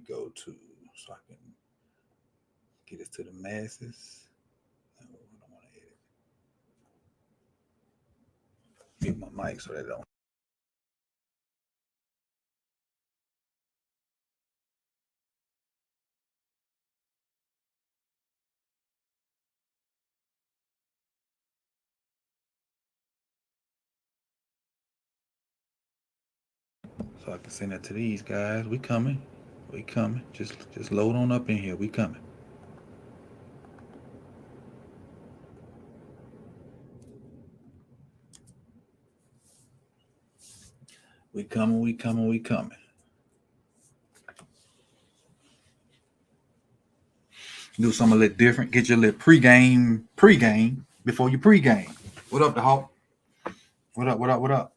go to so I can get this to the masses? No, I don't want to edit. Mute my mic so that don't. So I can send it to these guys. We coming. We coming. Just load on up in here. We coming. We coming. We coming. We coming. Do something a little different. Get your little pregame before you pregame. What up, the Hawk? What up? What up? What up?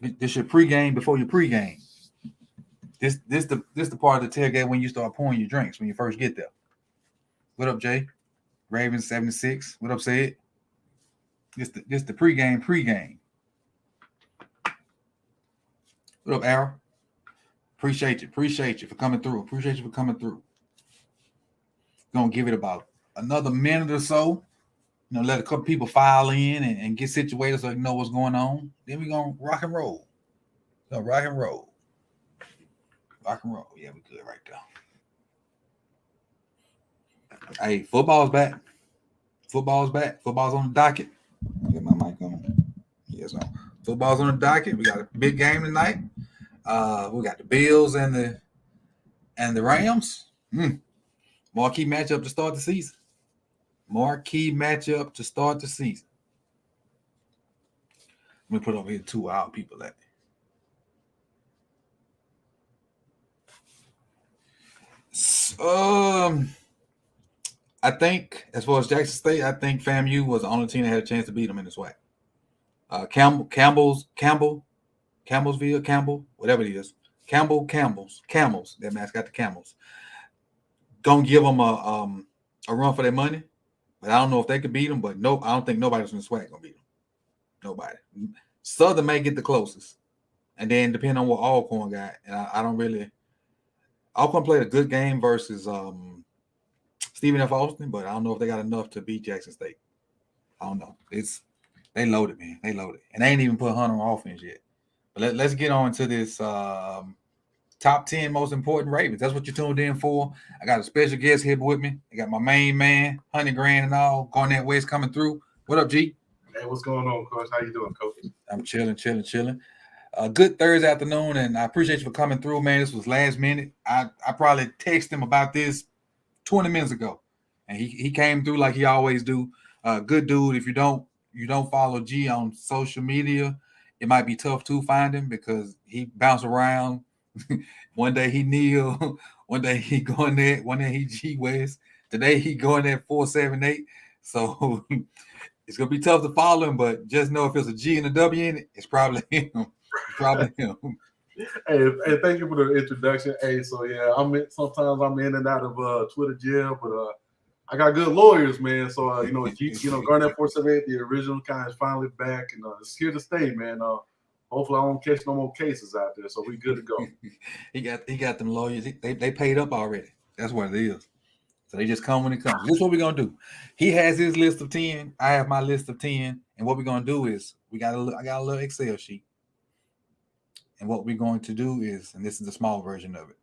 This your pregame before you pregame. This the part of the tailgate when you start pouring your drinks when you first get there. What up, Jay? Ravens 76. What up, Sid? This the pregame. What up, Arrow? Appreciate you for coming through. Appreciate you for coming through. Gonna give it about another minute or so. Let a couple people file in and get situated so they know what's going on. Then we're gonna rock and roll. Rock and roll. Rock and roll. Yeah, we good right there. Hey, football's back. Football's back. Football's on the docket. Get my mic on. Yes, on. Football's on the docket. We got a big game tonight. We got the Bills and the Rams. Marquee matchup to start the season. Marquee matchup to start the season. Let me put over here 2 hour people at. I think as far as Jackson State, I think FAMU was the only team that had a chance to beat them in this way. Campbellsville, whatever it is. Camels. That mascot, the Camels. Gonna give them a run for their money, but I don't know if they could beat them. But no, I don't think nobody's from the SWAC gonna beat them. Nobody. Southern may get the closest, and then depending on what Alcorn got, and I don't really. Alcorn played a good game versus Stephen F. Austin, but I don't know if they got enough to beat Jackson State. I don't know. They loaded, man. They loaded, and they ain't even put Hunter on offense yet. But let's get on to this top 10 most important Ravens. That's what you tuned in for. I got a special guest here with me. I got my main man, $100 grand and all. Garnet West coming through. What up, G? Hey, what's going on, Coach? How you doing, Coach? I'm chilling. Good Thursday afternoon, and I appreciate you for coming through, man. This was last minute. I probably texted him about this 20 minutes ago, and he came through like he always do. Good dude. If you don't follow G on social media, it might be tough to find him because he bounce around. One day he Neil, one day he going there, one day he G West. Today he going there 478. So it's gonna be tough to follow him, but just know if it's a G and a W in it, it's probably him. Hey, thank you for the introduction. Hey, so yeah, sometimes I'm in and out of Twitter jail, but I got good lawyers, man. So Garnet 478, the original kind, is finally back, and it's here to stay, man. Hopefully, I don't catch no more cases out there, so we good to go. he got them lawyers. They paid up already. That's what it is. So they just come when it comes. This is what we're gonna do. He has his list of 10. I have my list of 10, and what we're gonna do is I got a little Excel sheet, and what we're going to do is, and this is the small version of it.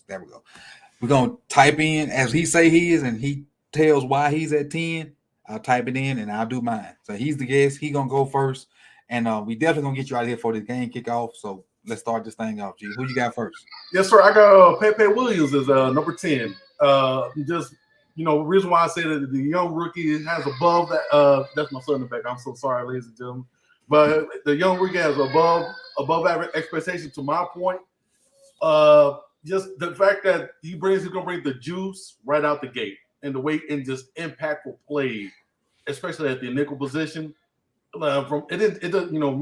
There we go. We're gonna type in as he say he is, and he tells why he's at 10. I'll type it in, and I'll do mine. So he's the guest. He gonna go first. And we definitely gonna get you out of here for this game kickoff. So let's start this thing off, G. Who you got first? Yes, sir. I got Pepe Williams as number 10. Reason why I say that the young rookie has above that. That's my son in the back. I'm so sorry, ladies and gentlemen. But the young rookie has above average expectation. To my point, just the fact that he's gonna bring the juice right out the gate, and the way in just impactful plays, especially at the nickel position. Me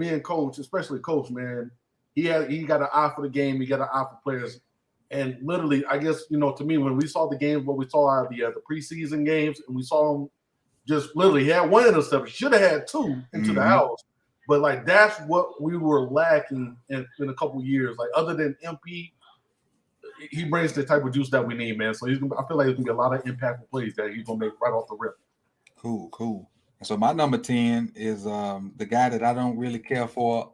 and Coach, especially Coach, man, he got an eye for the game. He got an eye for players, and literally, I guess to me, when we saw the games, what we saw out of the preseason games, and we saw him just literally he had one interception, should have had two into the house, but like that's what we were lacking in a couple years. Like other than MP, he brings the type of juice that we need, man. So I feel like he's gonna get a lot of impactful plays that he's gonna make right off the rip. Cool. So my number 10 is the guy that I don't really care for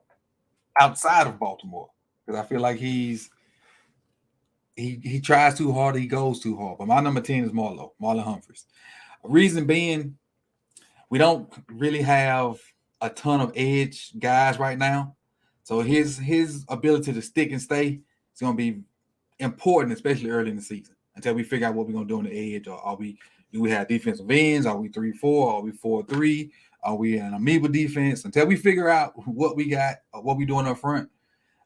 outside of Baltimore, because I feel like he tries too hard, he goes too hard. But my number 10 is Marlon Humphreys. Reason being, we don't really have a ton of edge guys right now. So his ability to stick and stay is going to be important, especially early in the season, until we figure out what we're going to do on the edge. Or do we have defensive ends? Are we 3-4? Are we 4-3? Are we an amoeba defense? Until we figure out what we got, or what we're doing up front,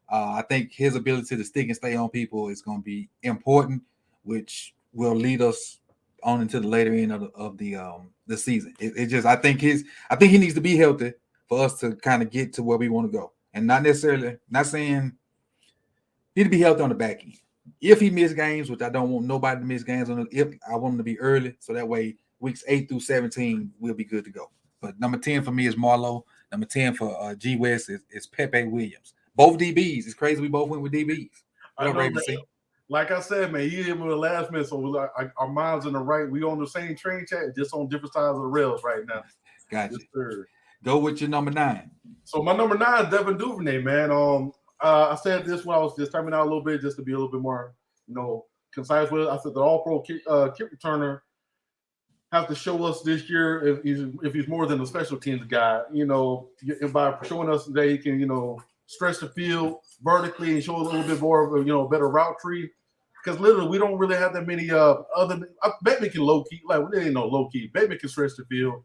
I think his ability to stick and stay on people is going to be important, which will lead us on into the later end of the season. I think he needs to be healthy for us to kind of get to where we want to go, and not saying he need to be healthy on the back end. If he missed games, which I don't want nobody to miss games if I want him to be early, so that way weeks 8 through 17 we'll be good to go. But number 10 for me is Marlo. Number 10 for G West is Pepe Williams. Both DBs. It's crazy we both went with DBs. I know that, like I said, man, you hit me with the last minute, so our minds in the right. We on the same train chat, just on different sides of the rails right now. Gotcha. Yes, sir. Go with your number 9. So my number 9 is Devin Duvernay, man. I said this when I was just timing out a little bit, just to be a little bit more, concise with it. I said the All-Pro kick returner has to show us this year if he's more than a special teams guy. By showing us that he can, stretch the field vertically and show a little bit more of a, better route tree. Because literally, we don't really have that many Bateman can low key, like there ain't no low key. Bateman can stretch the field,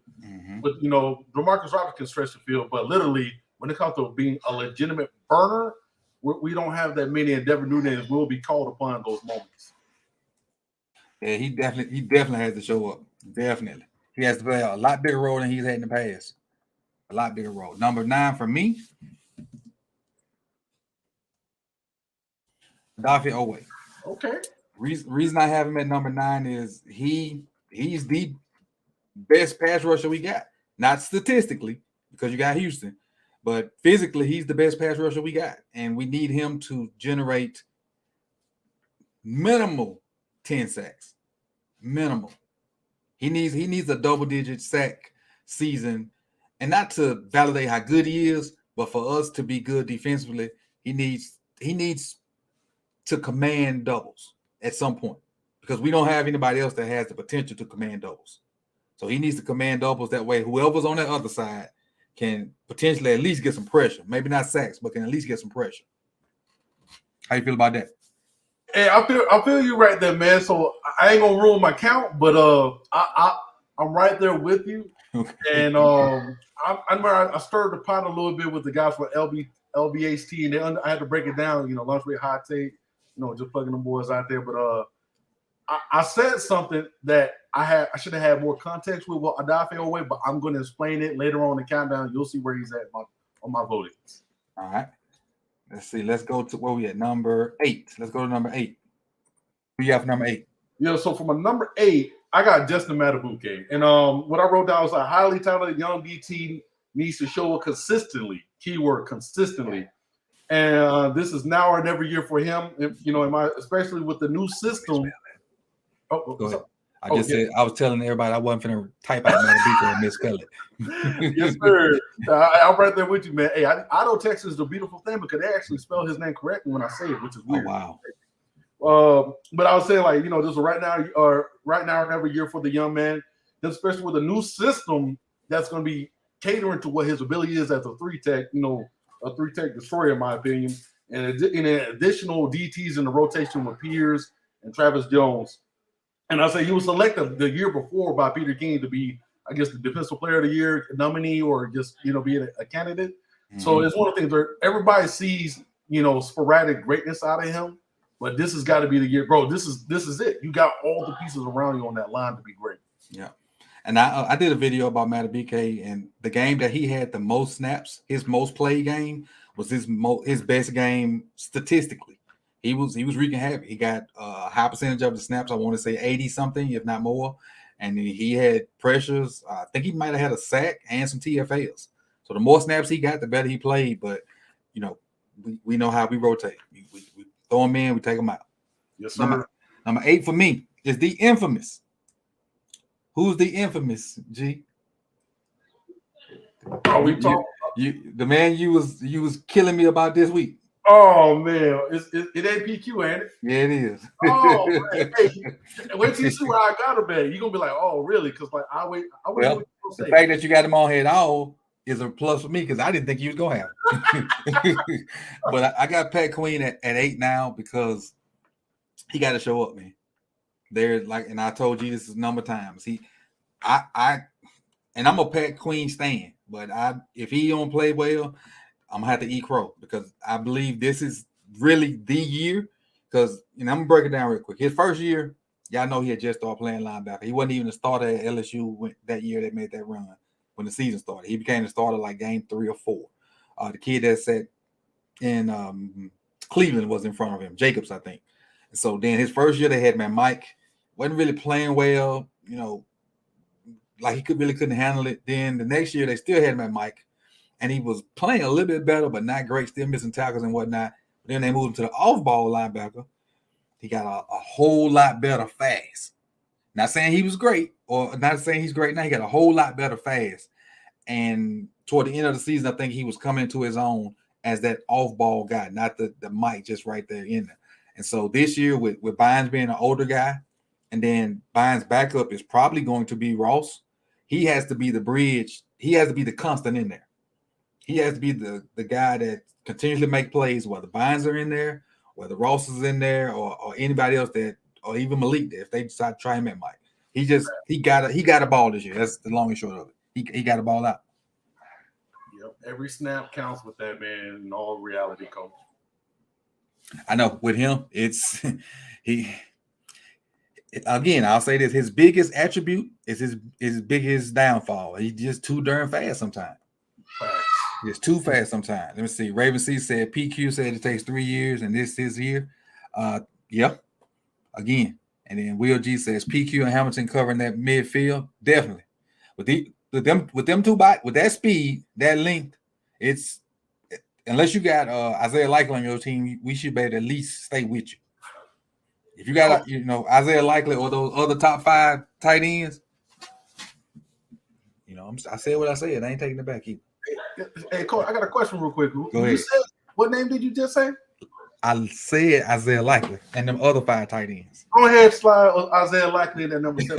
but DeMarcus Robinson can stretch the field. But literally, when it comes to being a legitimate burner, we don't have that many, and Devin Duvernay will be called upon those moments. Yeah, he definitely has to show up. Definitely, he has to play a lot bigger role than he's had in the past. A lot bigger role. Number 9 for me, Dafi Owe. Okay. Reason I have him at number 9 is he's the best pass rusher we got. Not statistically, because you got Houston, but physically he's the best pass rusher we got, and we need him to generate minimal 10 sacks. Minimal. He needs a double-digit sack season, and not to validate how good he is, but for us to be good defensively, he needs to command doubles at some point, because we don't have anybody else that has the potential to command doubles. So he needs to command doubles. That way, whoever's on that other side can potentially at least get some pressure. Maybe not sacks, but can at least get some pressure. How you feel about that? Hey, I feel you right there, man. So I ain't gonna ruin my count, but I'm right there with you. Okay. And I stirred the pot a little bit with the guys for LBHT, and I had to break it down. Lunch rate, hot take. Just plugging them boys out there. But I said something that I should have had more context with what Adafe Owe, but I'm going to explain it later on in the countdown. You'll see where he's at on my votings. All right. Let's see. Let's go to where we at. Number 8. Let's go to number 8. Who you have for number 8? Yeah, so for my number 8, I got Justin Matabuke. And what I wrote down was a highly talented young DT needs to show it consistently. Keyword, consistently. And this is now or never year for him. Especially with the new system. Go ahead. I was telling everybody I wasn't going to type out Matabuke and misspell it. Yes, sir. I'm right there with you, man. Hey, I know Texas is a beautiful thing because they actually spell his name correctly when I say it, which is weird. Oh, wow. But I was saying, this is right now or never year for the young man, especially with a new system that's going to be catering to what his ability is as a 3-tech, a 3-tech destroyer, in my opinion, and additional DTs in the rotation with Pierce and Travis Jones. And I say he was selected the year before by Peter King to be, I guess, the defensive player of the year nominee or just, being a candidate. Mm-hmm. So it's one of the things where everybody sees, sporadic greatness out of him, but this has got to be the year, bro. This is it. You got all the pieces around you on that line to be great. Yeah. And I did a video about Matabuke, and the game that he had the most snaps, his most played game, was his best game statistically. He was wreaking havoc. He got a high percentage of the snaps. I want to say 80 something, if not more. And he had pressures. I think he might have had a sack and some TFLs. So the more snaps he got, the better he played. But we know how we rotate. We throw him in, we take him out. Yes, sir. Number 8 for me is the infamous. Who's the infamous, G? Are we talking? The man you was killing me about this week. Oh man, it ain't PQ, ain't it? Yeah, it is. Oh man. Hey, wait till you see where I got him at. You're gonna be like, oh really? Because like I wait. Well, the fact that you got him on here at all is a plus for me because I didn't think you was gonna have him. But I got Pat Queen at 8 now because he got to show up, man. There's like, and I told you this is number times. And I'm a Pat Queen stan, but if he don't play well, I'm gonna have to eat crow because I believe this is really the year. Because I'm gonna break it down real quick. His first year, y'all know he had just started playing linebacker. He wasn't even a starter at LSU that year they made that run when the season started. He became a starter like game 3 or 4. The kid that sat in Cleveland was in front of him, Jacobs, I think. And so then his first year they had Mike wasn't really playing well, like he couldn't handle it. Then the next year they still had Mike, and he was playing a little bit better, but not great, still missing tackles and whatnot. But then they moved him to the off-ball linebacker. He got a whole lot better fast. Not saying he was great, or not saying he's great now. He got a whole lot better fast. And toward the end of the season, I think he was coming to his own as that off-ball guy, not the Mike just right there in there. And so this year, with Bynes being an older guy, and then Bynes' backup is probably going to be Ross, he has to be the bridge. He has to be the constant in there. He has to be the guy that continuously make plays, whether Bynes are in there, whether Ross is in there, or anybody else or even Malik there, if they decide to try him at Mike. He got a ball this year. That's the long and short of it. He got a ball out. Yep, every snap counts with that man in all reality, coach. I know with him, it's again, I'll say this: his biggest attribute is his biggest downfall. He's just too darn fast sometimes. It's too fast sometimes. Let me see. Raven C said PQ said it takes 3 years, and this is here. Yep. Again, and then Will G says PQ and Hamilton covering that midfield. Definitely. With them two with that speed, that length, it's unless you got Isaiah Likely on your team, we should be able to at least stay with you. If you got Isaiah Likely or those other top 5 tight ends, I said what I said. I ain't taking it back either. Hey, Coach, I got a question real quick. Go ahead. What name did you just say? I said Isaiah Likely and them other 5 tight ends. Go ahead, slide Isaiah Likely in that number 7.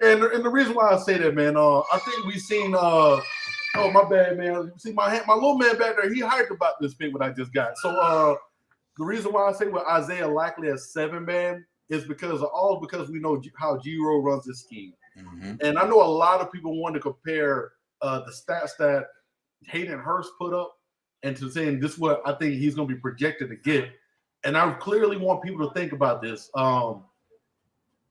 and the reason why I say that, man, I think we seen oh my bad, man. See my little man back there, he hyped about this pick what I just got. So the reason why I say with Isaiah Likely at 7, man, is because we know how G-Roll runs this scheme. Mm-hmm. And I know a lot of people want to compare the stats that Hayden Hurst put up and to saying this is what I think he's going to be projected to get. And I clearly want people to think about this. No,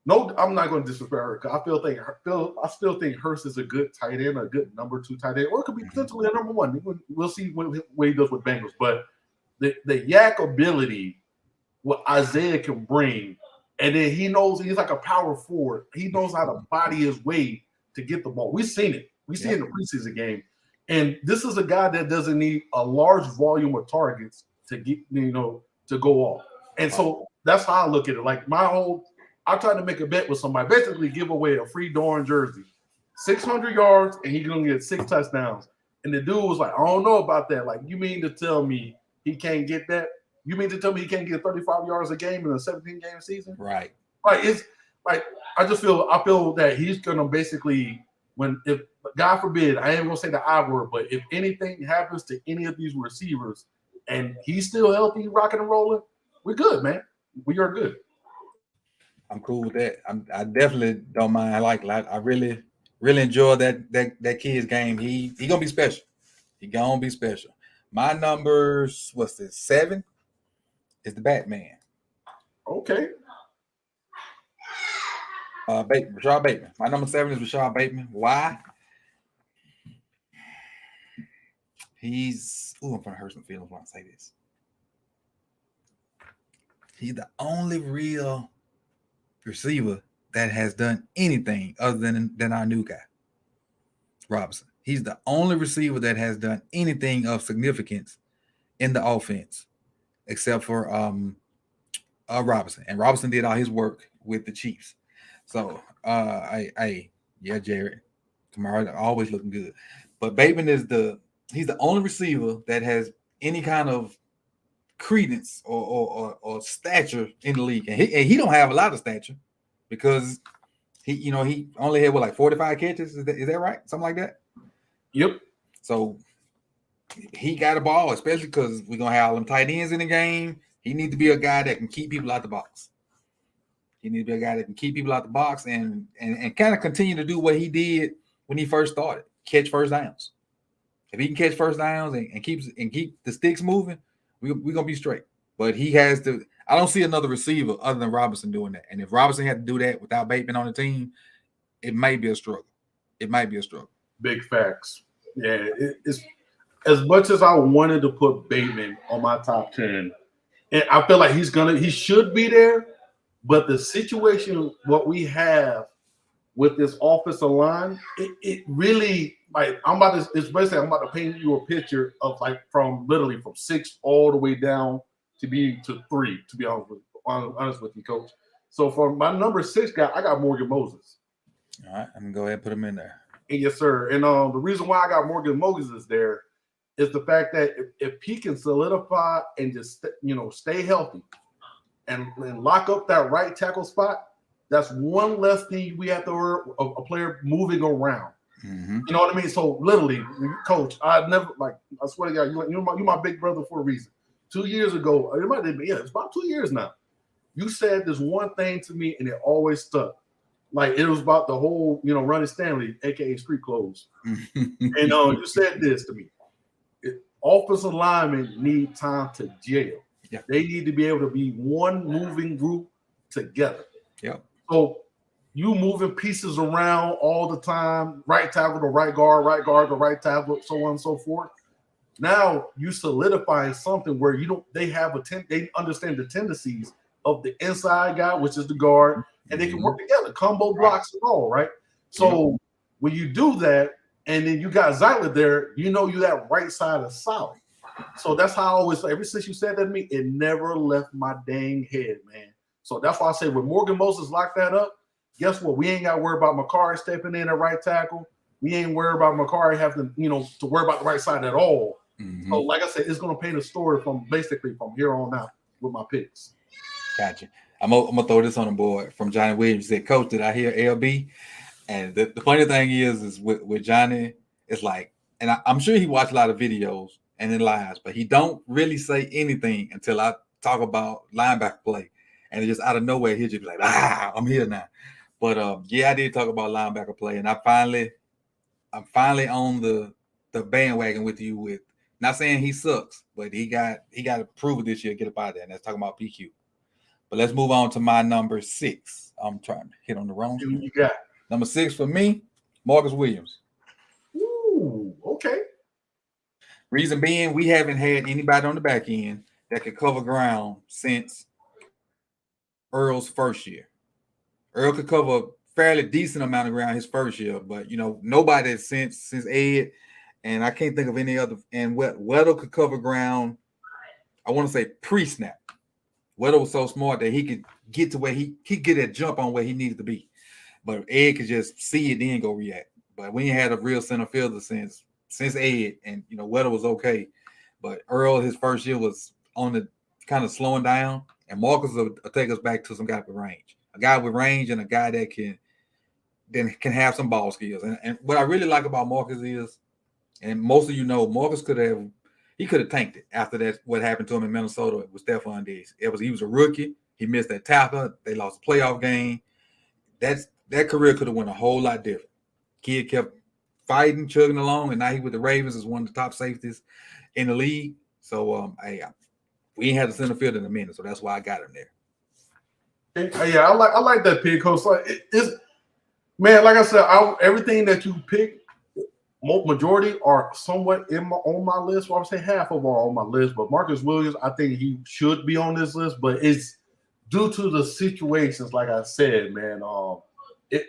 I'm not going to disrespect her because I still think Hurst is a good tight end, a good number 2 tight end, or it could be potentially a number 1. We'll see what he does with Bengals. But the yak ability, what Isaiah can bring, and then he knows he's like a power forward. He knows how to body his way to get the ball. We've seen it. We see it in the preseason game. And this is a guy that doesn't need a large volume of targets to get, to go off. And so that's how I look at it. Like I tried to make a bet with somebody, basically give away a free Dorn jersey, 600 yards, and he's going to get 6 touchdowns. And the dude was like, I don't know about that. Like, you mean to tell me he can't get that? You mean to tell me he can't get 35 yards a game in a 17-game season? Right. Like, it's like I feel that he's gonna basically, if God forbid, I ain't gonna say the I word, but if anything happens to any of these receivers and he's still healthy, rocking and rolling, we're good, man. We are good. I'm cool with that. I definitely don't mind. I really, really enjoy that kid's game. He gonna be special. He gonna be special. My numbers, what's this? 7 is the Batman. Okay. Rashad Bateman. My number 7 is Rashad Bateman. Why? I'm gonna hurt some feelings when I say this. He's the only real receiver that has done anything other than our new guy, Robinson. He's the only receiver that has done anything of significance in the offense. except for Robinson. And Robinson did all his work with the Chiefs. So yeah, Jared, Kamara always looking good. But Bateman he's the only receiver that has any kind of credence or stature in the league. And he don't have a lot of stature because he only had like 45 catches. Is that right? Something like that? Yep. So he got a ball, especially because we're gonna have all them tight ends in the game. He needs to be a guy that can keep people out the box. He needs to be a guy that can keep people out the box and kind of continue to do what he did when he first started, catch first downs. If he can catch first downs and keep the sticks moving, we're gonna be straight. But he has to. I don't see another receiver other than Robinson doing that. And if Robinson had to do that without Bateman on the team, it may be a struggle. It might be a struggle. Big facts. Yeah, it's as much as I wanted to put Bateman on my top 10, and I feel like he should be there, but the situation what we have with this offensive line, it really like I'm about to paint you a picture of like from 6 all the way down to 3, to be honest with you, Coach. So for my number 6 guy, I got Morgan Moses. All right, I'm gonna go ahead and put him in there. And yes, sir. And the reason why I got Morgan Moses there is the fact that if he can solidify and just stay healthy and lock up that right tackle spot, that's one less thing we have to worry of a player moving around. Mm-hmm. You know what I mean? So literally, Coach, I swear to God, you're my big brother for a reason. 2 years ago, it's about 2 years now. You said this one thing to me, and it always stuck. Like it was about the whole, Ronnie Stanley, aka street clothes. And you said this to me. Offensive linemen need time to jail. Yeah. They need to be able to be one moving group together. Yep. So you moving pieces around all the time, right tackle to right guard to right tackle, so on and so forth. Now you solidifying something where they understand the tendencies of the inside guy, which is the guard, and they can work together, combo blocks and all, right? So when you do that, and then you got Zeitler there, you that right side is solid. So that's how I always, ever since you said that to me, it never left my dang head, man. So that's why I say when Morgan Moses locked that up, guess what? We ain't got to worry about Makari stepping in at right tackle. We ain't worried about Makari having to worry about the right side at all. Mm-hmm. So like I said, it's going to paint a story from here on out with my picks. Gotcha. I'm gonna throw this on the board from Johnny Williams. He said, Coach, did I hear LB? And the funny thing is with Johnny, it's like, and I'm sure he watched a lot of videos and in lives, but he don't really say anything until I talk about linebacker play. And just out of nowhere, he'll just be like, I'm here now. But I did talk about linebacker play, and I'm finally on the bandwagon with you. With not saying he sucks, but he got to prove it this year, get up out of there. And that's talking about PQ. But let's move on to my number 6. I'm trying to hit on the wrong. You got number 6 for me, Marcus Williams. Ooh, okay. Reason being, we haven't had anybody on the back end that could cover ground since Earl's first year. Earl could cover a fairly decent amount of ground his first year, but nobody since Ed, and I can't think of any other. And Weddle could cover ground. I want to say pre-snap. Weddle was so smart that he could get to where he could get that jump on where he needed to be. But Ed could just see it, then go react. But we ain't had a real center fielder since Ed, and Weddle was okay. But Earl, his first year was on the kind of slowing down, and Marcus will take us back to some guy with range. A guy with range and a guy that can have some ball skills. And what I really like about Marcus is, and most of Marcus could have tanked it after that. What happened to him in Minnesota with Stephon Diggs? He was a rookie. He missed that tackle. They lost a playoff game. That career could have went a whole lot different. Kid kept fighting, chugging along, and now he with the Ravens is one of the top safeties in the league. So we ain't had a center field in a minute, so that's why I got him there. Yeah, I like that pick, Coach. Like man, like I said, everything that you pick, majority are somewhat on my list. Well, I would say half of all on my list. But Marcus Williams, I think he should be on this list, but it's due to the situations. Like I said, man, it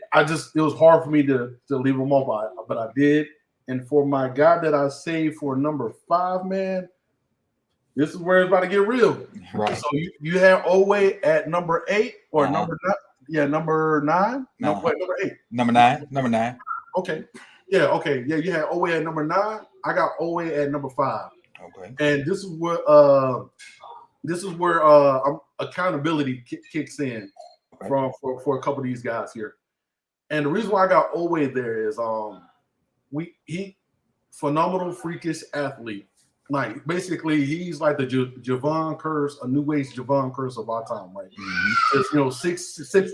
was hard for me to leave him off, but I did. And for my guy that I saved for number 5, man, This is where it's about to get real. Right. So you have Oway at number 8 or number 9? Yeah, number 9. No, wait, number 8. Number 9. Number 9. Okay. Yeah. Okay. Yeah. You had Oway at number 9. I got Oway at number 5. Okay. And this is where accountability kicks in for a couple of these guys here. And the reason why I got Oway there is he phenomenal freakish athlete. Like basically he's like the Javon Curse, a new age Javon Curse of our time, right? Mm-hmm. It's 6'5",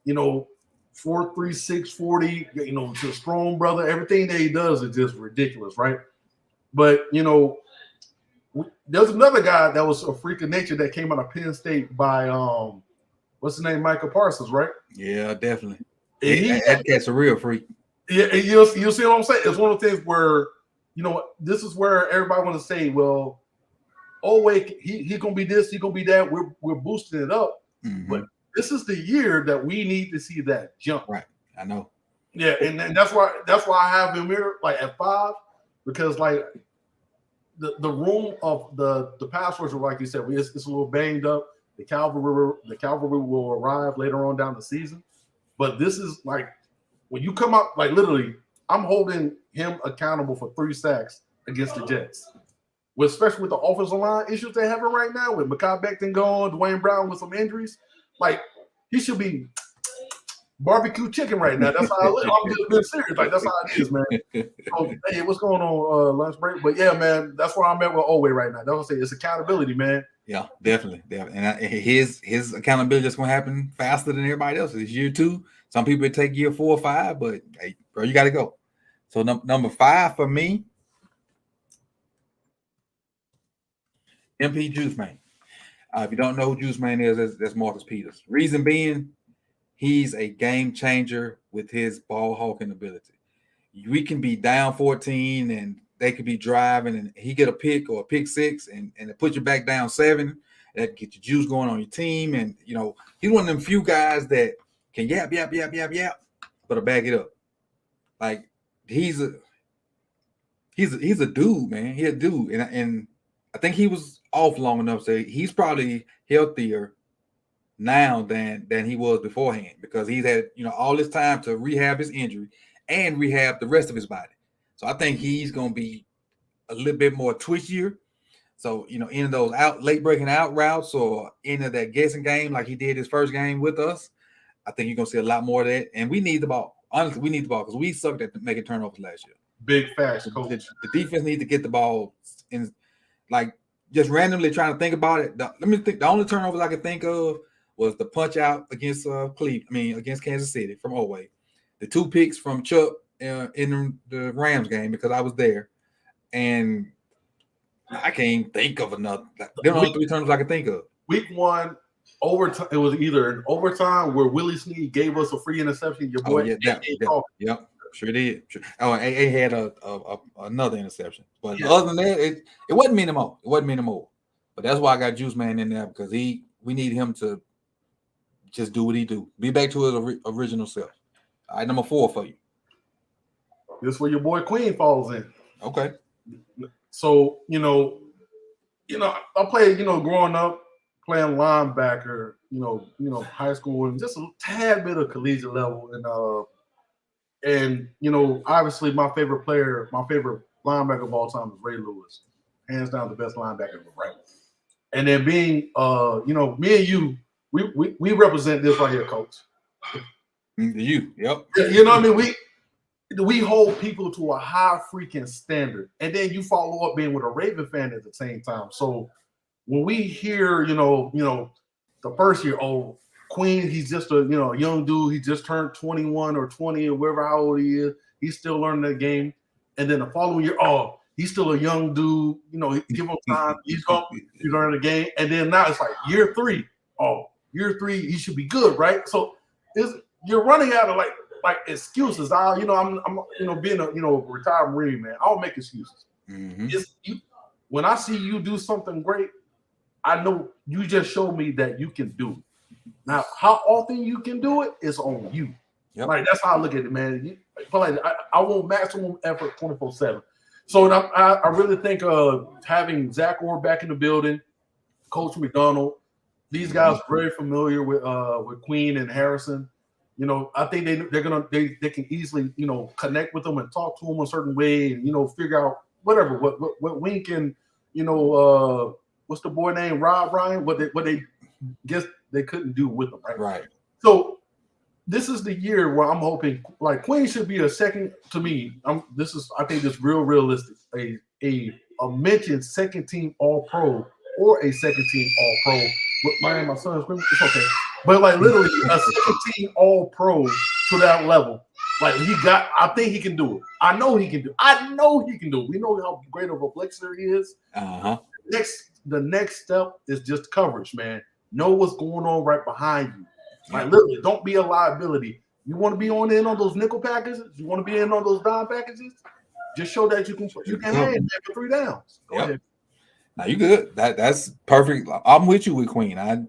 6'6", 4'3", 640, just strong brother. Everything that he does is just ridiculous, right? But there's another guy that was a freak of nature that came out of Penn State by what's his name, Michael Parsons, right? Yeah, definitely. That's a real freak. Yeah, you see what I'm saying? It's one of the things where this is where everybody want to say, well, wait, he gonna be this, he gonna be that. We're boosting it up, but this is the year that we need to see that jump. Right, I know. Yeah, and that's why I have him here like at 5, because like the room of the pass rusher, like you said, it's a little banged up. The cavalry will arrive later on down the season, but this is like when you come out, like literally, I'm holding him accountable for 3 sacks against the Jets, especially with the offensive line issues they're having right now with Mekhi Becton gone, Dwayne Brown with some injuries. Like he should be barbecue chicken right now. That's how I'm just being serious. Like that's how it is, man. So, hey, what's going on lunch break? But yeah, man, that's where I'm at with Oway right now. That's what I say. It's accountability, man. Yeah, definitely. And his accountability is going to happen faster than everybody else. It's year 2. Some people take year 4 or 5, but hey, bro, you got to go. So number 5 for me, MP Juice Man. If you don't know who Juice Man is, that's Marcus Peters. Reason being, he's a game changer with his ball hawking ability. We can be down 14 and they could be driving and he get a pick or a pick 6 and it put you back down 7. That get your juice going on your team. And, he's one of them few guys that can yap, but back it up. Like, he's a dude, man. He's a dude. And I think he was off long enough to say he's probably healthier now than he was beforehand because he's had, all this time to rehab his injury and rehab the rest of his body. So I think he's going to be a little bit more twitchier. So, in those late breaking out routes or into that guessing game like he did his first game with us, I think you're going to see a lot more of that. And we need the ball. Honestly, we need the ball because we sucked at making turnovers last year. Big fast coach. The defense needs to get the ball in, like just randomly trying to think about it. The only turnovers I could think of was the punch out against against Kansas City from Oway. The 2 picks from Chuck in the Rams game because I was there, and I can't even think of another. There are only 3 turnovers I can think of. Week 1. Overtime. It was either an overtime where Willie Snead gave us a free interception. Your boy, yep, sure did. Sure. Oh, AA had another interception, but other than that, it wasn't minimal. It wasn't minimal. But that's why I got Juice Man in there because we need him to just do what he do, be back to his original self. All right, number 4 for you. This is where your boy Queen falls in. Okay. So I played growing up. Playing linebacker, high school and just a tad bit of collegiate level, and obviously my favorite linebacker of all time is Ray Lewis, hands down the best linebacker ever, right? And then being, me and you, we represent this right here, coach. You, yep. You know what I mean? We hold people to a high freaking standard, and then you follow up being with a Raven fan at the same time, so. When we hear, the first year, Queen, he's just a, young dude. He just turned 21 or 20 or wherever how old he is. He's still learning the game. And then the following year, he's still a young dude. Give him time. He's learning the game. And then now it's like year 3. Year 3, he should be good, right? So you're running out of like excuses. I'm being a retired Marine, man. I don't make excuses. Mm-hmm. When I see you do something great, I know you just showed me that you can do it. Now, how often you can do it is on you. Yep. Like that's how I look at it, man. I want maximum effort 24/7. So I really think having Zach Orr back in the building, Coach McDonald, these guys are very familiar with Queen and Harrison. You know, I think they can easily, you know, connect with them and talk to them a certain way and, you know, figure out whatever what Wink and, you know, what's the boy name, Rob Ryan, what they guess they couldn't do with them, right? Right. So this is the year where I'm hoping, like, Queen should be a second to me. I think this real realistic. A mentioned second team All Pro or a second team All Pro. With my son's screaming, it's okay. But like literally a second team All Pro to that level. Like I think he can do it. I know he can do it. We know how great of a flexor he is. The next step is just coverage, man. Know what's going on right behind you. Like literally, don't be a liability. You want to be on those nickel packages? You want to be in on those dime packages? Just show that you can hang that for 3 downs. Go ahead. Now you good. That's perfect. I'm with you with Queen. I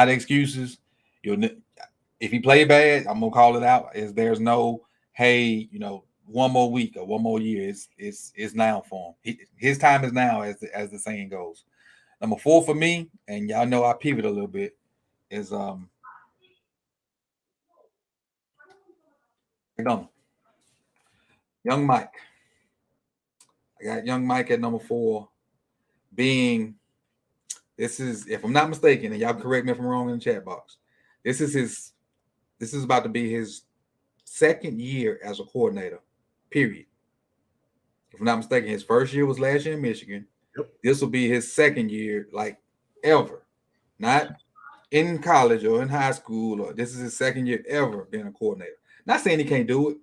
excuses. If he play bad, I'm gonna call it out. There's no, hey, you know, one more week or one more year. It's now for him. His time is now, as the saying goes. Number 4 for me, and y'all know I pivot a little bit, is Young Mike. I got Young Mike at number 4. This is, if I'm not mistaken, and y'all correct me if I'm wrong in the chat box, this is about to be his second year as a coordinator, period. If I'm not mistaken, his first year was last year in Michigan. Yep. This will be his second year, like, ever. Not in college or in high school, or this is his second year ever being a coordinator. Not saying he can't do it,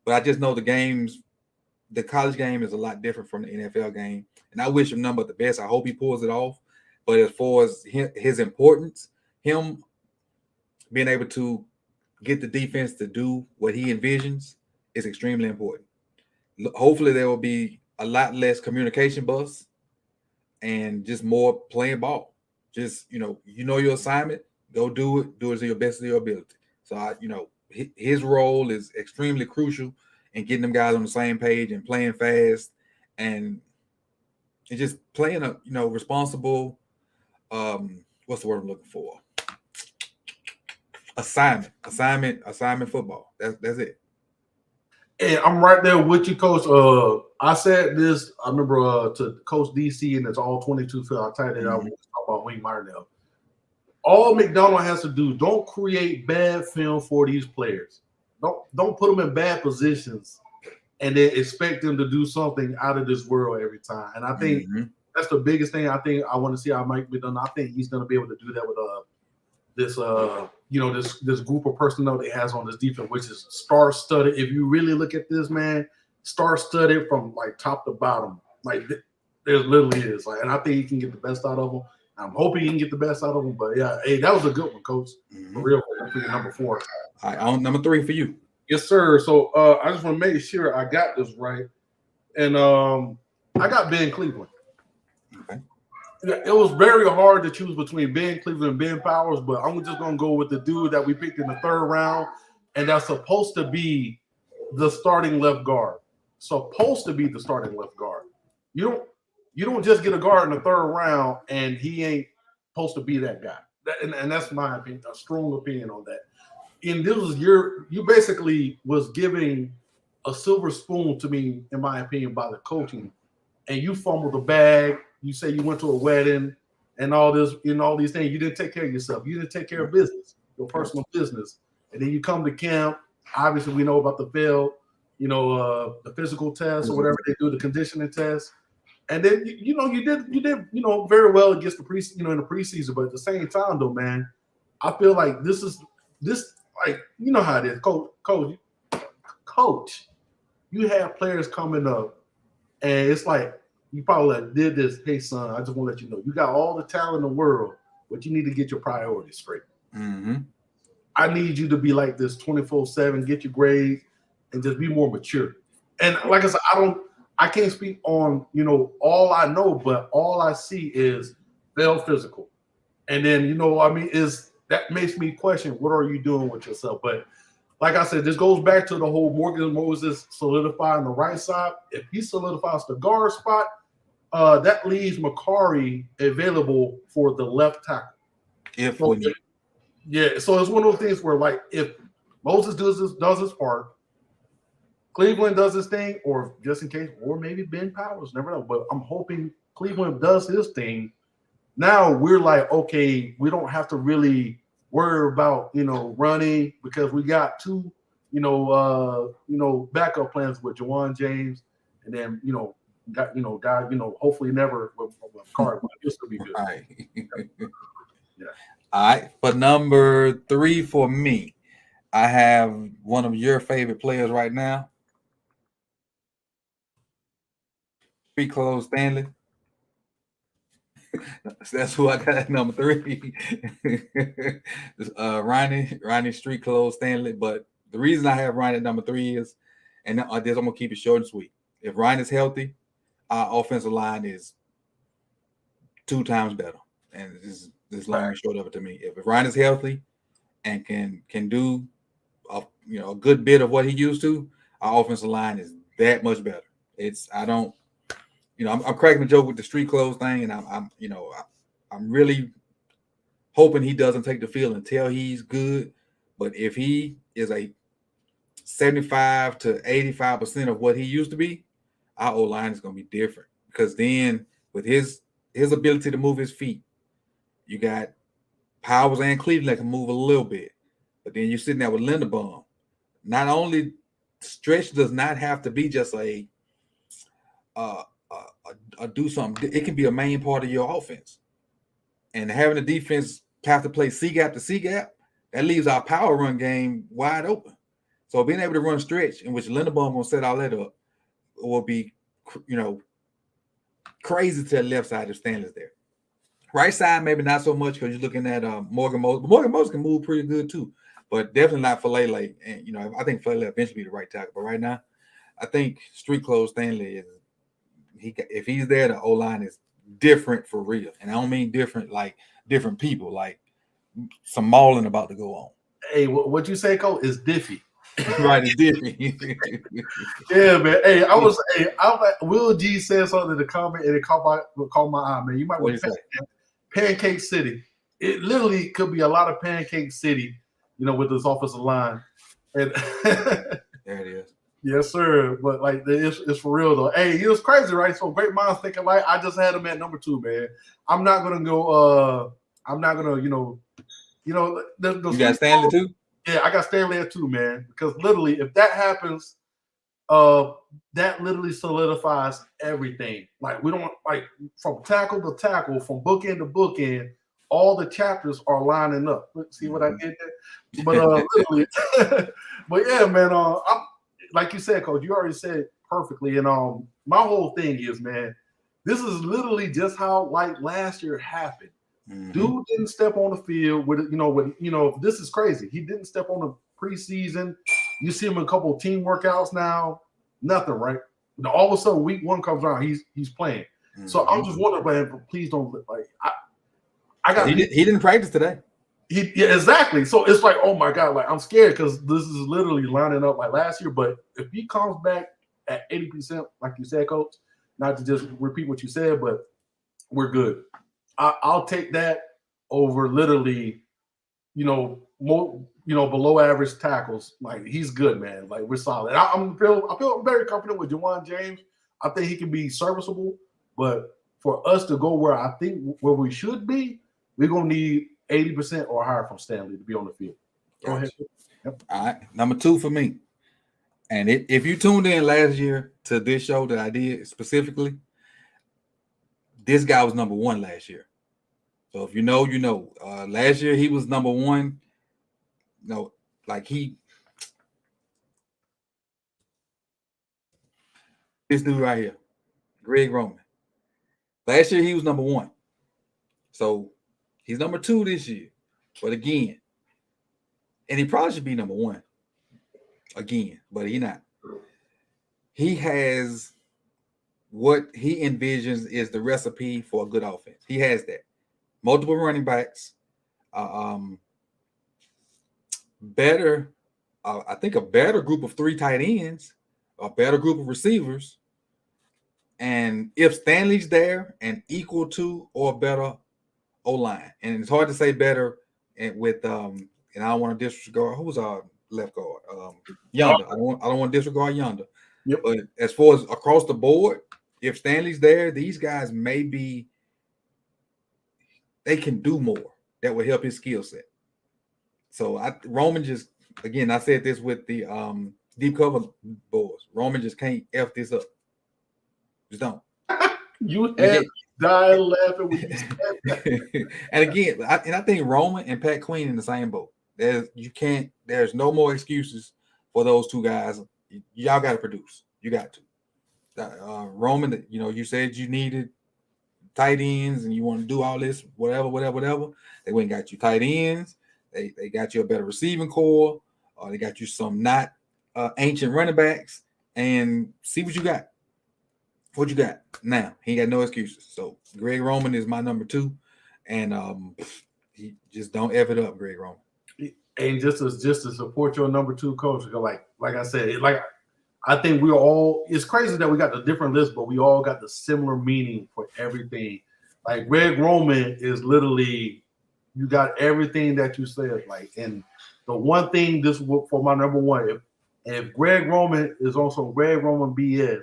but I just know the college game is a lot different from the NFL game. And I wish him none but the best. I hope he pulls it off. But as far as his importance, him being able to get the defense to do what he envisions is extremely important. Hopefully there will be a lot less communication bust and just more playing ball. Just, you know your assignment, go do it to your best of your ability. So, his role is extremely crucial in getting them guys on the same page and playing fast and just playing a, responsible, what's the word I'm looking for? Assignment football. That's it. And I'm right there with you, Coach. I said this, I remember to Coach DC, and it's all 22 field. I tied it out when we talk about Wayne Martindale. All McDonald has to do, don't create bad film for these players. Don't put them in bad positions and then expect them to do something out of this world every time. And I think that's the biggest thing I think I want to see how Mike McDonald. I think he's going to be able to do that with this group of personnel that he has on this defense, which is star-studded. If you really look at this, man, star-studded from like top to bottom. Like there literally is. Like, and I think he can get the best out of them. I'm hoping he can get the best out of them. But yeah, hey, that was a good one, Coach. For real, for your number 4. All right, on number 3 for you. Yes, sir. So I just want to make sure I got this right. And I got Ben Cleveland. Okay. It was very hard to choose between Ben Cleveland and Ben Powers, but I'm just going to go with the dude that we picked in the 3rd round, and that's supposed to be the starting left guard. Supposed to be the starting left guard. You don't just get a guard in the 3rd round, and he ain't supposed to be that guy. And that's my opinion, a strong opinion on that. And this was you basically was giving a silver spoon to me, in my opinion, by the coaching, and you fumbled the bag. You say you went to a wedding and all this, all these things. You didn't take care of yourself. You didn't take care of business, your personal business. And then you come to camp. Obviously, we know about the field, the physical test or whatever they do, the conditioning test. And then you did very well against the in the preseason. But at the same time, though, man, I feel like this like how it is, coach. You have players coming up, and it's like. You probably did this. Hey, son, I just want to let you know you got all the talent in the world, but you need to get your priorities straight. I need you to be like this 24/7, get your grades, and just be more mature. And like I said, I can't speak on all I know, but all I see is fail physical, and then is that makes me question what are you doing with yourself. But like I said, this goes back to the whole Morgan Moses solidifying the right side. If he solidifies the guard spot, that leaves McCarry available for the left tackle. So it's one of those things where, like, if Moses does his part, Cleveland does his thing, or just in case, or maybe Ben Powers, never know. But I'm hoping Cleveland does his thing. Now we're like, okay, we don't have to really worry about running because we got two backup plans with Juwan James, and then hopefully never with Carter, but this will be good. All right. Yeah. All right. For number 3 for me, I have one of your favorite players right now, Street Clothes Stanley. That's who I got at number 3. Ronnie Street Clothes Stanley. But the reason I have Ronnie at number 3 is, and I'm gonna keep it short and sweet. If Ronnie's healthy, our offensive line is 2 times better. And this long and short of it to me. If Ronnie's healthy and can do a good bit of what he used to, our offensive line is that much better. I'm cracking a joke with the street clothes thing, and I'm really hoping he doesn't take the field until he's good. But if he is a 75 to 85% of what he used to be, our O-line is going to be different. Because then with his ability to move his feet, you got Powers and Cleveland that can move a little bit. But then you're sitting there with Linderbaum. Not only stretch does not have to be just a do something. It can be a main part of your offense. And having the defense have to play C-gap to C-gap, that leaves our power run game wide open. So being able to run stretch, in which Linderbaum going to set all that up, will be, crazy to the left side if Stanley's there. Right side, maybe not so much because you're looking at Morgan Moses. Morgan Moses can move pretty good too, but definitely not Falele. And, I think Falele eventually be the right tackle. But right now, I think Street Clothes Stanley is, if he's there, the O-line is different for real. And I don't mean different like different people, like some mauling about to go on. Hey, what you say, Cole, is diffy. Right, it's diffy. Yeah, man. Hey, Will G said something in the comment and it caught my eye, man. You might want to Pancake City. It literally could be a lot of Pancake City, with this offensive line. And there it is. Yes, sir. But like it's for real though. Hey, it was crazy, right? So great minds thinking alike. I just had him at number 2, man. I'm not gonna go. I'm not gonna. You got Stanley too. Yeah, I got Stanley at 2, man. Because literally, if that happens, that literally solidifies everything. Like we don't from tackle to tackle, from bookend to bookend. All the chapters are lining up. See what I did there? But literally, but yeah, man. I'm. Like you said, Coach, you already said it perfectly. And my whole thing is, man, this is literally just how last year happened. Mm-hmm. Dude didn't step on the field this is crazy. He didn't step on the preseason. You see him in a couple of team workouts now. Nothing, right? Now, all of a sudden, week 1 comes around, he's playing. Mm-hmm. So I'm just wondering, man, please don't I got. He didn't practice today. Yeah, exactly. So it's like, oh my God, I'm scared because this is literally lining up like last year. But if he comes back at 80%, like you said, Coach, not to just repeat what you said, but we're good. I'll take that over literally, more, below average tackles. Like he's good, man. Like we're solid. I feel very confident with Juwan James. I think he can be serviceable, but for us to go where we should be, we're gonna need 80% or higher from Stanley to be on the field. Go ahead. Yep. All right. Number 2 for me. And if you tuned in last year to this show that I did specifically, this guy was number 1 last year. So if you know, last year he was number 1. This dude right here, Greg Roman. Last year he was number 1. So he's number 2 this year. But again, and he probably should be number 1 again, but he's not. He has what he envisions is the recipe for a good offense. He has that. Multiple running backs, better I think a better group of 3 tight ends, a better group of receivers, and if Stanley's there, and equal to or better O-line, and it's hard to say better and with and I don't want to disregard who's our left guard, Yonder. I don't want to disregard Yonder. Yep. But as far as across the board, if Stanley's there, these guys maybe they can do more that would help his skill set. So Roman just, again, I said this with the deep cover boys. Roman just can't F this up. Just don't. You have died laughing when you said that. And again, I think Roman and Pat Queen in the same boat. There's no more excuses for those 2 guys. Y'all got to produce. You got to. Roman, you said you needed tight ends and you want to do all this, whatever. They went and got you tight ends. They got you a better receiving core. They got you some not ancient running backs, and see what you got. What you got now? He got no excuses. So Greg Roman is my number 2, and he just don't F it up, Greg Roman. And just to support your number 2 coach, like I said, I think we're all. It's crazy that we got the different lists, but we all got the similar meaning for everything. Like Greg Roman is literally, you got everything that you said. Like, and the one thing this for my number 1, if Greg Roman is on some Greg Roman BS,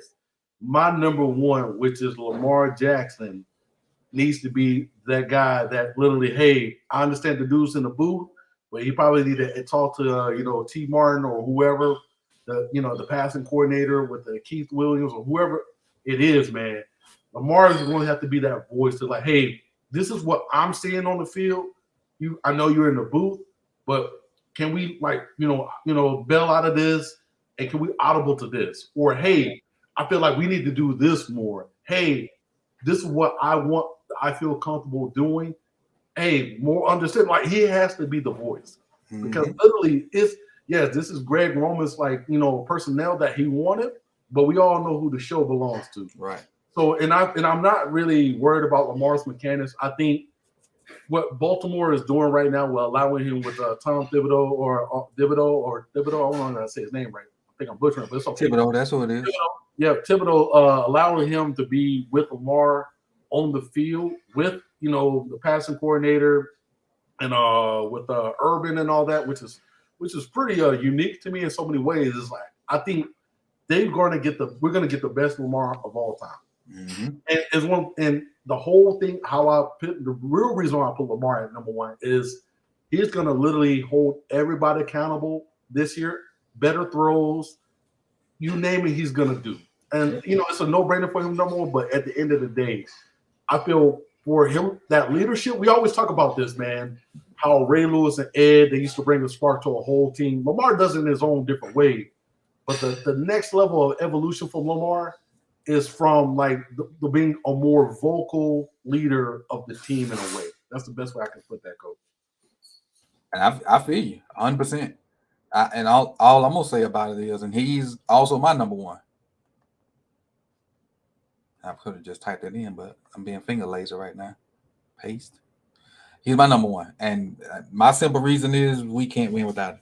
my number 1, which is Lamar Jackson, needs to be that guy that literally, hey, I understand the dude's in the booth, but he probably need to talk to T. Martin or whoever, the passing coordinator with the Keith Williams or whoever it is, man. Lamar is going to have to be that voice to like, hey, this is what I'm seeing on the field. I know you're in the booth, but can we bail out of this, and can we audible to this? Or hey, I feel like we need to do this more. Hey, this is what I want. I feel comfortable doing. Hey, more understand. Like, he has to be the voice, because literally, this is Greg Roman's personnel that he wanted, but we all know who the show belongs to. Right. So, and I'm not really worried about Lamar's mechanics. I think what Baltimore is doing right now, will allowing him with Tom Thibodeau or Thibodeau. I don't know how to say his name right. I think I'm butchering it, but it's okay. Thibodeau, that's what it is. Thibodeau allowing him to be with Lamar on the field with the passing coordinator and with Urban and all that, which is pretty unique to me in so many ways. It's like, I think we're going to get the best Lamar of all time. Mm-hmm. And the whole thing, the real reason why I put Lamar at number 1 is he's going to literally hold everybody accountable this year. Better throws, you name it, he's going to do. And, it's a no-brainer for him, number 1. But at the end of the day, I feel for him, that leadership, we always talk about this, man, how Ray Lewis and Ed, they used to bring a spark to a whole team. Lamar does it in his own different way. But the next level of evolution for Lamar is from the being a more vocal leader of the team in a way. That's the best way I can put that, Coach. And I feel you 100%. And all I'm gonna say about it is, and he's also my number 1. I could have just typed it in, but I'm being finger laser right now. Paste. He's my number 1, and my simple reason is we can't win without him.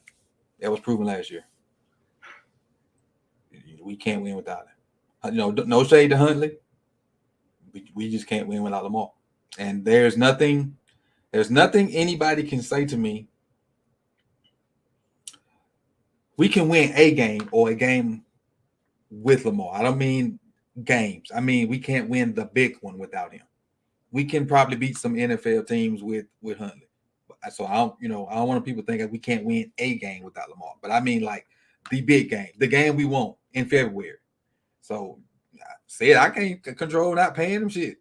That was proven last year. We can't win without him. No shade to Huntley. We just can't win without Lamar. And there's nothing anybody can say to me. We can win a game or a game with Lamar. I don't mean games. I mean, we can't win the big one without him. We can probably beat some NFL teams with Huntley. So I don't want people to think that we can't win a game without Lamar. But I mean, like, the big game, the game we want in February. So I said I can't control not paying them shit.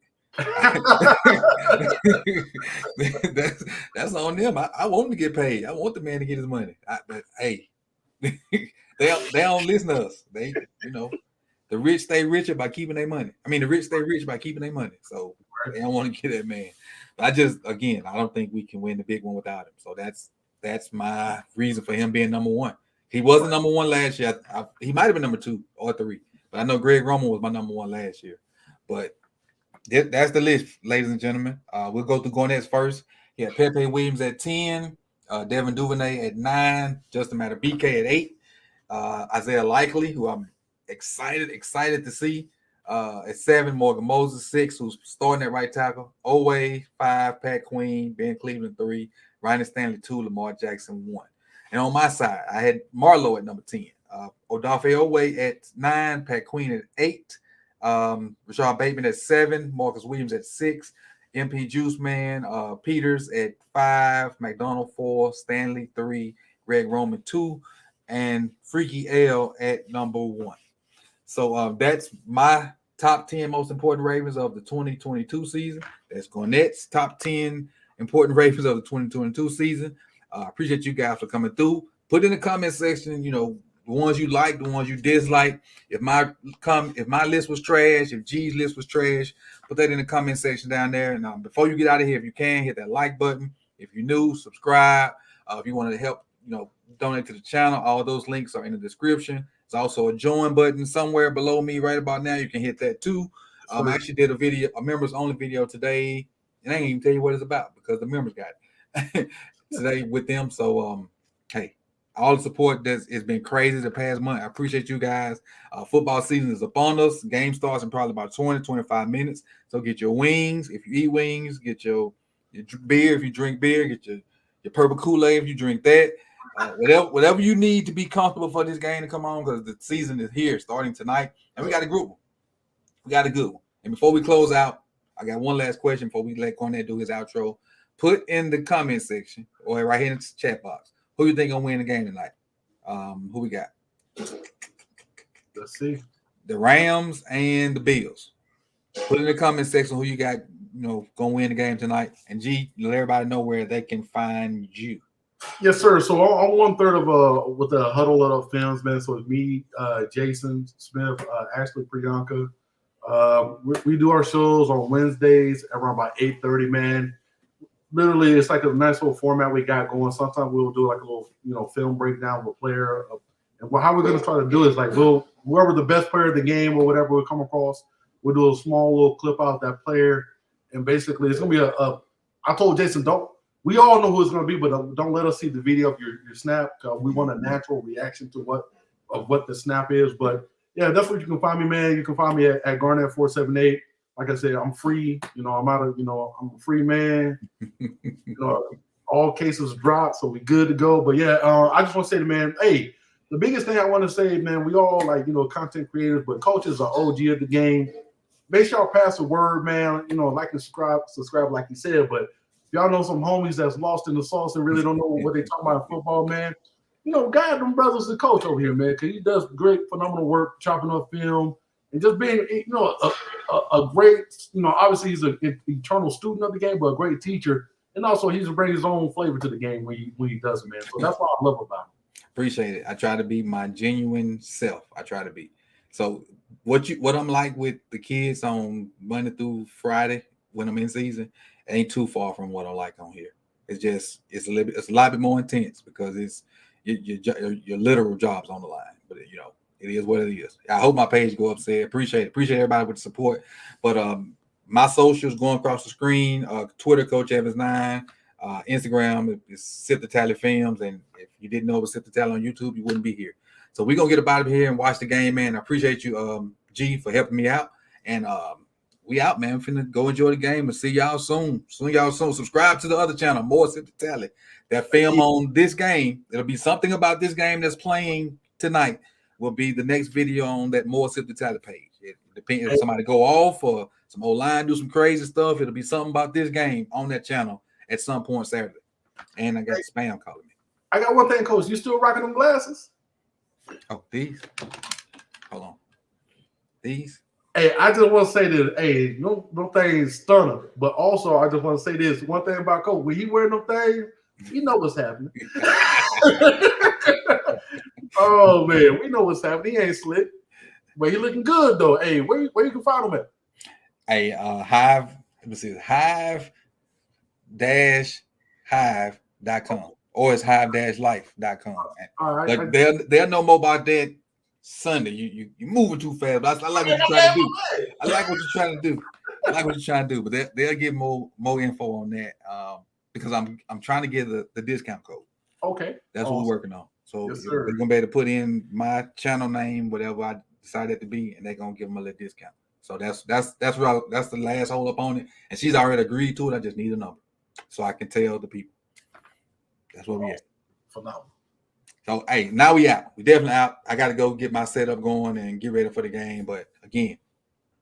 that's on them. I want him to get paid. I want the man to get his money. But hey, they don't listen to us. They, the rich stay richer by keeping their money. I mean, the rich stay rich by keeping their money. So they don't want to get that man. But I don't think we can win the big one without him. So that's my reason for him being number 1. He wasn't number 1 last year. He might have been number 2 or 3. But I know Greg Roman was my number 1 last year. But that's the list, ladies and gentlemen. We'll go through Garnet's first. He had Pepe Williams at 10. Devin Duvernay at 9, Justin Matter BK at 8, Isaiah Likely, who I'm excited to see. At 7, Morgan Moses, 6, who's starting at right tackle. Owe, 5, Pat Queen, Ben Cleveland, 3, Ryan Stanley, 2, Lamar Jackson, 1. And on my side, I had Marlowe at number 10, Odafe Owe at 9, Pat Queen at 8, Rashad Bateman at 7, Marcus Williams at 6, MP Juice Man, Peters at 5, McDonald 4, Stanley 3, Greg Roman 2, and Freaky L at number 1. So that's my top 10 most important Ravens of the 2022 season. That's Garnet's top 10 important Ravens of the 2022 season. Appreciate you guys for coming through. Put in the comment section, the ones you like, the ones you dislike. If my list was trash, if G's list was trash, put that in the comment section down there. And before you get out of here, if you can, hit that like button. If you're new, subscribe. If you wanted to help, donate to the channel, all those links are in the description. There's also a join button somewhere below me right about now. You can hit that too. I actually did a members only video today, and I ain't even tell you what it's about because the members got it today with them. So hey, all the support that's it's been crazy the past month. I appreciate you guys. Football season is upon us. Game starts in probably about 20-25 minutes. So get your wings if you eat wings. Get your beer if you drink beer. Get your purple Kool-Aid if you drink that. Whatever you need to be comfortable for this game to come on, because the season is here starting tonight, and we got a group one. We got a good one. And before we close out, I got one last question before we let Garnet do his outro. Put in the comment section or right here in the chat box, who you think gonna win the game tonight? Who we got? Let's see. The Rams and the Bills. Put in the comment section who you got, gonna win the game tonight. And G, let everybody know where they can find you. Yes, sir. So I'm 1/3 of with the Huddle Up Films, man. So it's me, Jason Smith, Ashley Priyanka. We do our shows on Wednesdays around about 8:30, man. Literally, it's like a nice little format we got going. Sometimes we'll do like a little, film breakdown of a player. And how we're going to try to do is like whoever the best player of the game or whatever we come across, we'll do a small little clip out of that player. And basically, it's going to be I told Jason, we all know who it's going to be, but don't let us see the video of your snap. We want a natural reaction to what the snap is. But yeah, that's what you can find me, man. You can find me at Garnet 478. Like I said, I'm free. I'm I'm a free man. All cases dropped, so we good to go. But yeah, I just want to say to man, hey, the biggest thing I want to say, man, we all content creators, but coaches are OG of the game. Make sure y'all pass the word, man. Like and subscribe, like you said. But if y'all know some homies that's lost in the sauce and really don't know what they talking about in football, man, guide them brothers the coach over here, man, because he does great, phenomenal work chopping up film and just being, a great, obviously he's an eternal student of the game, but a great teacher. And also he's bringing his own flavor to the game when he does it, man. So that's what I love about him. Appreciate it. I try to be my genuine self. I try to be. So what I'm like with the kids on Monday through Friday when I'm in season ain't too far from what I like on here. It's a lot bit more intense because it's your literal job's on the line. But it is what it is. I hope my page go up there. Appreciate everybody with the support. But my socials going across the screen, Twitter, Coach Evans 9, Instagram is Sip the Tally Films. And if you didn't know it was Sip the Tally on YouTube, you wouldn't be here. So we're gonna get up out of here and watch the game, man. I appreciate you, G, for helping me out. And we out, man. I'm finna go enjoy the game and see y'all soon. Subscribe to the other channel, More Sip the Tally. That film on this game, it'll be something about this game that's playing tonight. Will be the next video on that More Sip the Tally page. It depends if somebody go off or some old line do some crazy stuff. It'll be something about this game on that channel at some point Saturday. And I got spam calling me. I got one thing, Coach. You still rocking them glasses? Oh, these. Hold on. These. Hey, I just want to say this. Hey, no things stunner. But also, I just want to say this. One thing about Coach, when he wearing them things, you know what's happening. Oh man, we know what's happening. He ain't slick, but he looking good though. Hey, where you can find him at? Hey, Hive. Let me see, hive-hive.com or it's hive-life.com. All right, but they'll know more about that Sunday. You moving too fast. But I like what you're trying to do. I like what you're trying to do. But they'll get more info on that. because I'm trying to get the discount code. Okay. That's what we're working on. So Yes, they're gonna be able to put in my channel name, whatever I decide it to be, and they're gonna give them a little discount. So that's the last hold up on it. And she's already agreed to it. I just need a number so I can tell the people. That's where we at. Phenomenal. So hey, now we out. We definitely out. I gotta go get my setup going and get ready for the game. But again,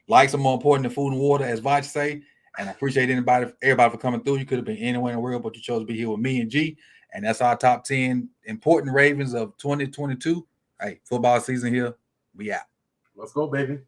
likes are more important than food and water, as Vach say. And I appreciate everybody for coming through. You could have been anywhere in the world, but you chose to be here with me and G. And that's our top 10 important Ravens of 2022. Hey, football season here. We out. Let's go, baby.